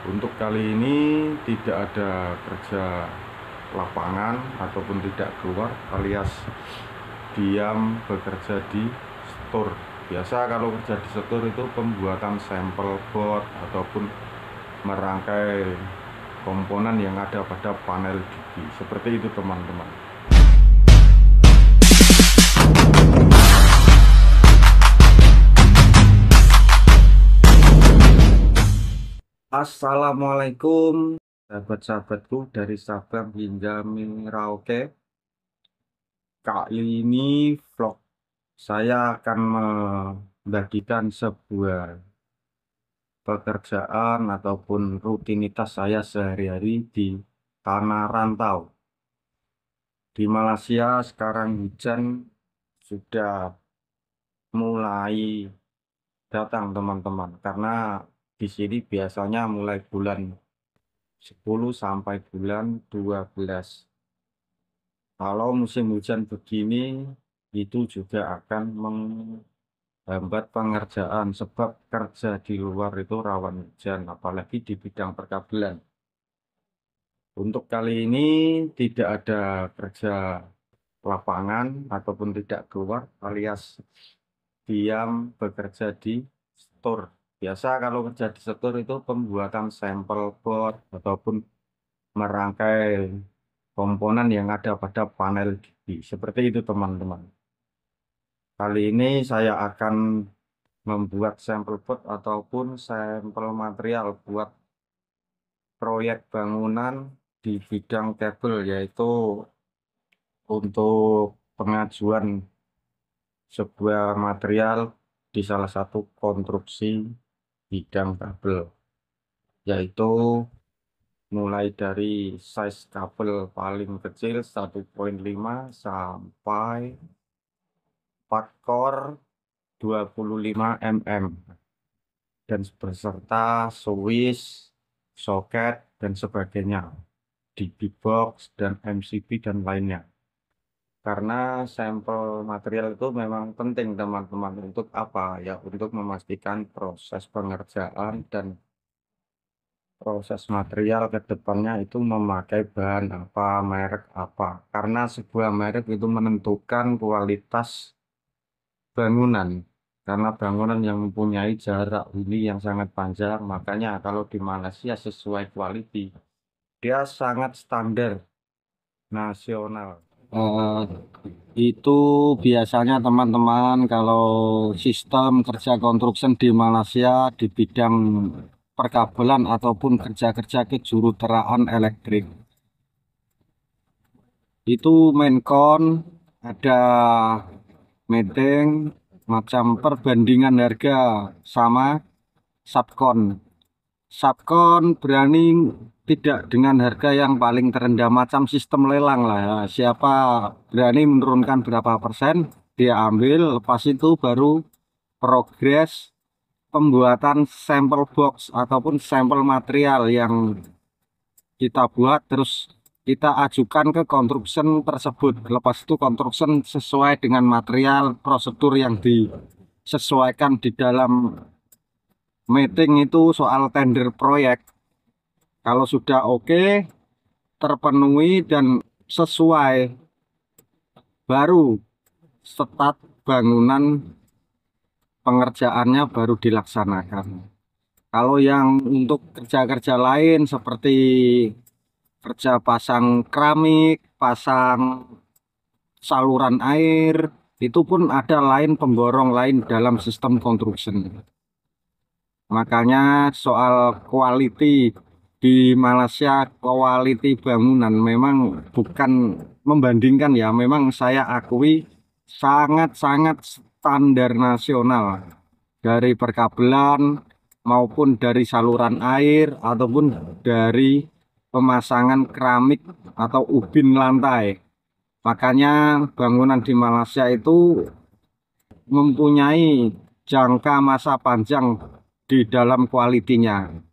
Untuk kali ini tidak ada kerja lapangan ataupun tidak keluar, alias diam bekerja di store. Biasa kalau kerja di store itu pembuatan sampel board ataupun merangkai komponen yang ada pada panel gigi. Seperti itu teman-teman. Assalamualaikum sahabat-sahabatku dari Sabang hingga Merauke. Kali ini vlog saya akan membagikan sebuah pekerjaan ataupun rutinitas saya sehari-hari di tanah rantau. Di Malaysia sekarang hujan sudah mulai datang teman-teman, karena di sini biasanya mulai bulan 10 sampai bulan 12. Kalau musim hujan begini, itu juga akan menghambat pengerjaan, sebab kerja di luar itu rawan hujan, apalagi di bidang perkabelan. Untuk kali ini tidak ada kerja lapangan ataupun tidak keluar, alias diam bekerja di store. Biasa kalau kerja di store itu pembuatan sampel board ataupun merangkai komponen yang ada pada panel gigi. Seperti itu teman-teman. Kali ini saya akan membuat sampel board ataupun sampel material buat proyek bangunan di bidang kabel, yaitu untuk pengajuan sebuah material di salah satu konstruksi bidang kabel, yaitu mulai dari size kabel paling kecil 1,5 sampai 4 core 25 mm dan beserta switch, soket dan sebagainya, DB box dan MCB dan lainnya. Karena sampel material itu memang penting teman-teman. Untuk apa ya? Untuk memastikan proses pengerjaan dan proses material ke depannya itu memakai bahan apa, merek apa. Karena sebuah merek itu menentukan kualitas bangunan. Karena bangunan yang mempunyai jarak huni yang sangat panjang, makanya kalau di Malaysia sesuai quality, dia sangat standar nasional. Eh, itu biasanya teman-teman, kalau sistem kerja construction di Malaysia di bidang perkabelan ataupun kerja-kerja kejuruteraan elektrik, itu mainkon ada meeting macam perbandingan harga sama subkon. Subkon berani tidak dengan harga yang paling terendah, macam sistem lelang lah ya. Siapa berani menurunkan berapa persen, dia ambil. Lepas itu baru progres pembuatan sampel box ataupun sampel material yang kita buat, terus kita ajukan ke construction tersebut. Lepas itu construction sesuai dengan material prosedur yang disesuaikan di dalam meeting itu soal tender proyek. Kalau sudah oke, terpenuhi dan sesuai, baru start bangunan pengerjaannya baru dilaksanakan. Kalau yang untuk kerja-kerja lain seperti kerja pasang keramik, pasang saluran air, itu pun ada lain pemborong lain dalam sistem construction. Makanya soal quality di Malaysia, quality bangunan memang bukan membandingkan ya, memang saya akui sangat-sangat standar nasional, dari perkabelan maupun dari saluran air ataupun dari pemasangan keramik atau ubin lantai. Makanya bangunan di Malaysia itu mempunyai jangka masa panjang di dalam kualitinya.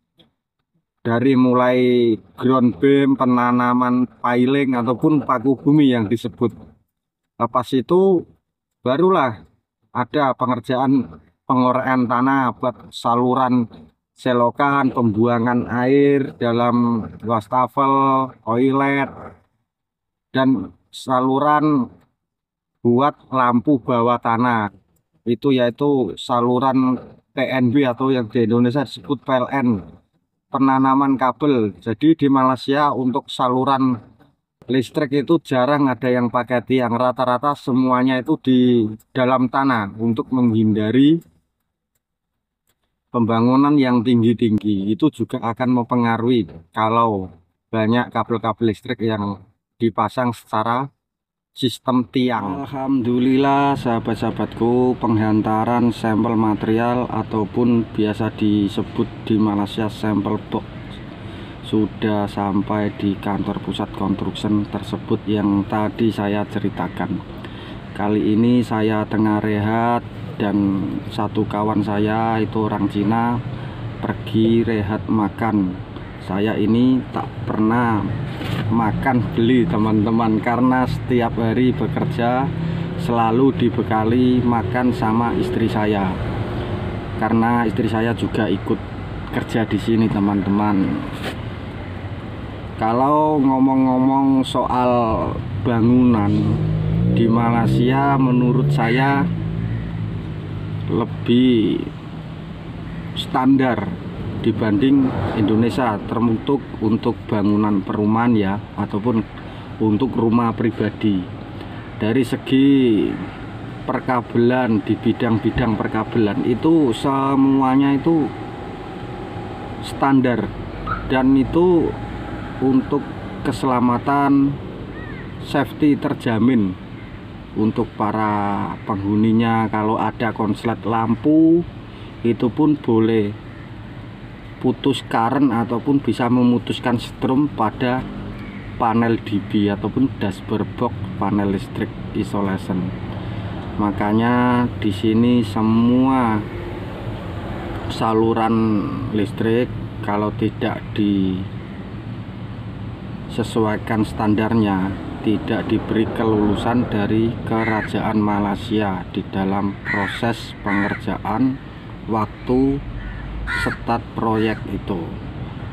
Dari mulai ground beam, penanaman piling ataupun paku bumi yang disebut. Lepas itu barulah ada pengerjaan pengorek tanah buat saluran selokan pembuangan air dalam wastafel, toilet, dan saluran buat lampu bawah tanah. Itu yaitu saluran TNB atau yang di Indonesia disebut PLN, penanaman kabel. Jadi di Malaysia untuk saluran listrik itu jarang ada yang pakai tiang, rata-rata semuanya itu di dalam tanah untuk menghindari pembangunan yang tinggi-tinggi. Itu juga akan mempengaruhi kalau banyak kabel-kabel listrik yang dipasang secara sistem tiang. Alhamdulillah sahabat-sahabatku, penghantaran sampel material ataupun biasa disebut di Malaysia sampel box sudah sampai di kantor pusat construction tersebut yang tadi saya ceritakan. Kali ini saya tengah rehat dan satu kawan saya itu orang Cina pergi rehat makan. Saya ini tak pernah makan beli teman-teman, karena setiap hari bekerja selalu dibekali makan sama istri saya, karena istri saya juga ikut kerja di sini teman-teman. Kalau ngomong-ngomong soal bangunan di Malaysia, menurut saya lebih standar dibanding Indonesia, teruntuk untuk bangunan perumahan ya, ataupun untuk rumah pribadi. Dari segi perkabelan, di bidang-bidang perkabelan itu semuanya itu standar, dan itu untuk keselamatan, safety terjamin untuk para penghuninya. Kalau ada konslet lampu itu pun boleh putus current ataupun bisa memutuskan strom pada panel DB ataupun dashboard box panel listrik isolation. Makanya di sini semua saluran listrik kalau tidak disesuaikan standarnya tidak diberi kelulusan dari kerajaan Malaysia di dalam proses pengerjaan waktu start proyek itu.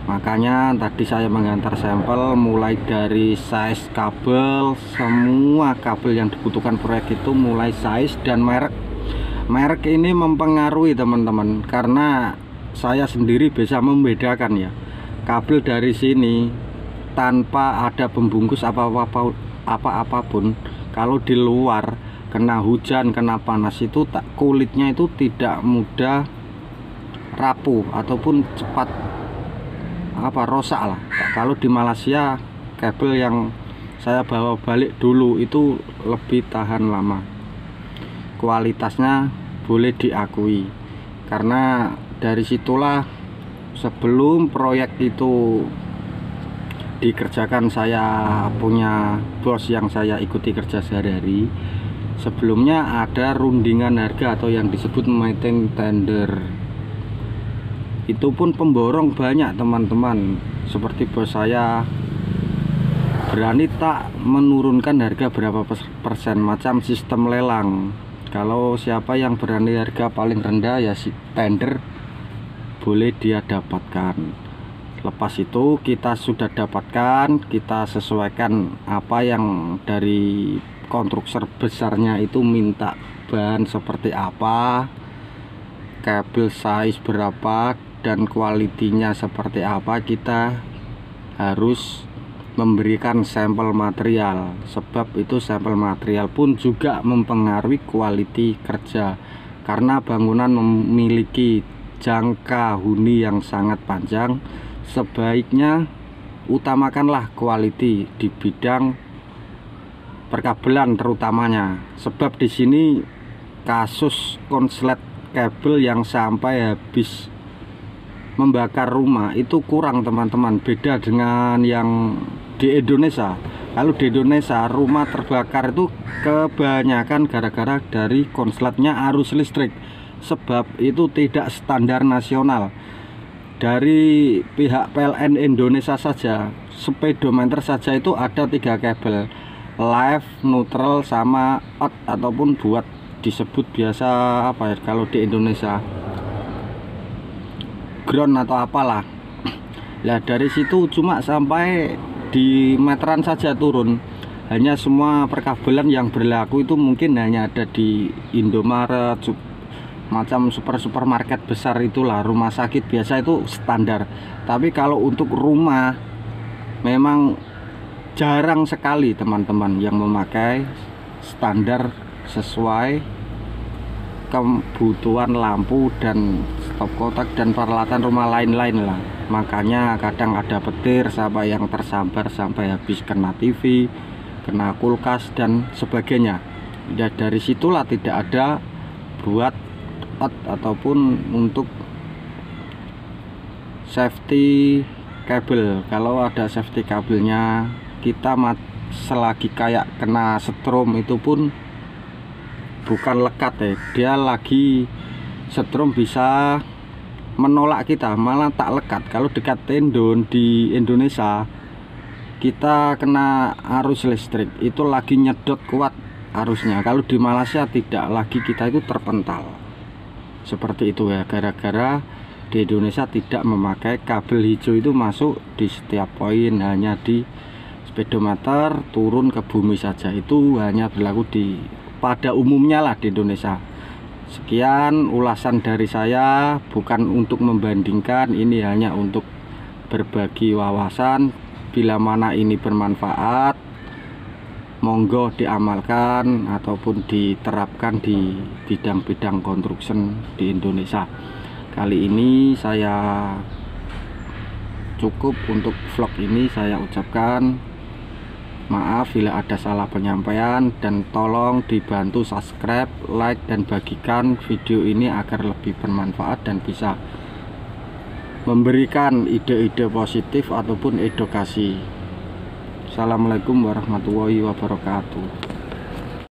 Makanya tadi saya mengantar sampel mulai dari size kabel, semua kabel yang dibutuhkan proyek itu, mulai size dan merek. Merek ini mempengaruhi teman-teman, karena saya sendiri bisa membedakan ya, kabel dari sini tanpa ada pembungkus apa-apapun, kalau di luar kena hujan, kena panas itu kulitnya itu tidak mudah rapuh ataupun cepat rosak lah. Kalau di Malaysia kabel yang saya bawa balik dulu itu lebih tahan lama, kualitasnya boleh diakui. Karena dari situlah sebelum proyek itu dikerjakan, saya punya bos yang saya ikuti kerja sehari-hari. Sebelumnya ada rundingan harga atau yang disebut meeting tender. Itu pun pemborong banyak teman-teman, seperti bos saya berani tak menurunkan harga berapa persen, macam sistem lelang. Kalau siapa yang berani harga paling rendah ya si tender boleh dia dapatkan. Lepas itu kita sudah dapatkan, kita sesuaikan apa yang dari konstruktor besarnya itu minta, bahan seperti apa, kabel size berapa, dan kualitinya seperti apa. Kita harus memberikan sampel material, sebab itu sampel material pun juga mempengaruhi kualiti kerja, karena bangunan memiliki jangka huni yang sangat panjang. Sebaiknya utamakanlah kualiti di bidang perkabelan terutamanya, sebab di sini kasus konslet kabel yang sampai habis membakar rumah itu kurang teman-teman, beda dengan yang di Indonesia. Kalau di Indonesia rumah terbakar itu kebanyakan gara-gara dari konsletnya arus listrik, sebab itu tidak standar nasional. Dari pihak PLN Indonesia saja, speedometer saja itu ada 3 kabel, live, neutral, sama out ataupun buat disebut biasa apa ya kalau di Indonesia, ground atau apalah. Nah dari situ cuma sampai di meteran saja turun. Hanya semua perkabelan yang berlaku itu mungkin hanya ada di Indomaret, macam supermarket besar itulah, rumah sakit biasa itu standar. Tapi kalau untuk rumah memang jarang sekali teman-teman yang memakai standar sesuai kebutuhan lampu dan stop kotak dan peralatan rumah lain-lain lah. Makanya kadang ada petir sampai yang tersambar sampai habis kena TV, kena kulkas dan sebagainya. Ya dari situlah tidak ada buat ataupun untuk safety kabel. Kalau ada safety kabelnya, kita selagi kayak kena setrum itu pun bukan lekat ya, dia lagi setrum bisa menolak kita, malah tak lekat. Kalau dekat tendon di Indonesia kita kena arus listrik itu lagi nyedot kuat arusnya. Kalau di Malaysia tidak, lagi kita itu terpental seperti itu ya, gara-gara di Indonesia tidak memakai kabel hijau itu masuk di setiap poin, hanya di speedometer turun ke bumi saja. Itu hanya berlaku pada umumnya lah di Indonesia. Sekian ulasan dari saya, bukan untuk membandingkan, ini hanya untuk berbagi wawasan. Bila mana ini bermanfaat, monggo diamalkan ataupun diterapkan di bidang-bidang construction di Indonesia. Kali ini saya cukup untuk vlog ini. Saya ucapkan maaf bila ada salah penyampaian, dan tolong dibantu subscribe, like, dan bagikan video ini agar lebih bermanfaat dan bisa memberikan ide-ide positif ataupun edukasi. Assalamualaikum warahmatullahi wabarakatuh.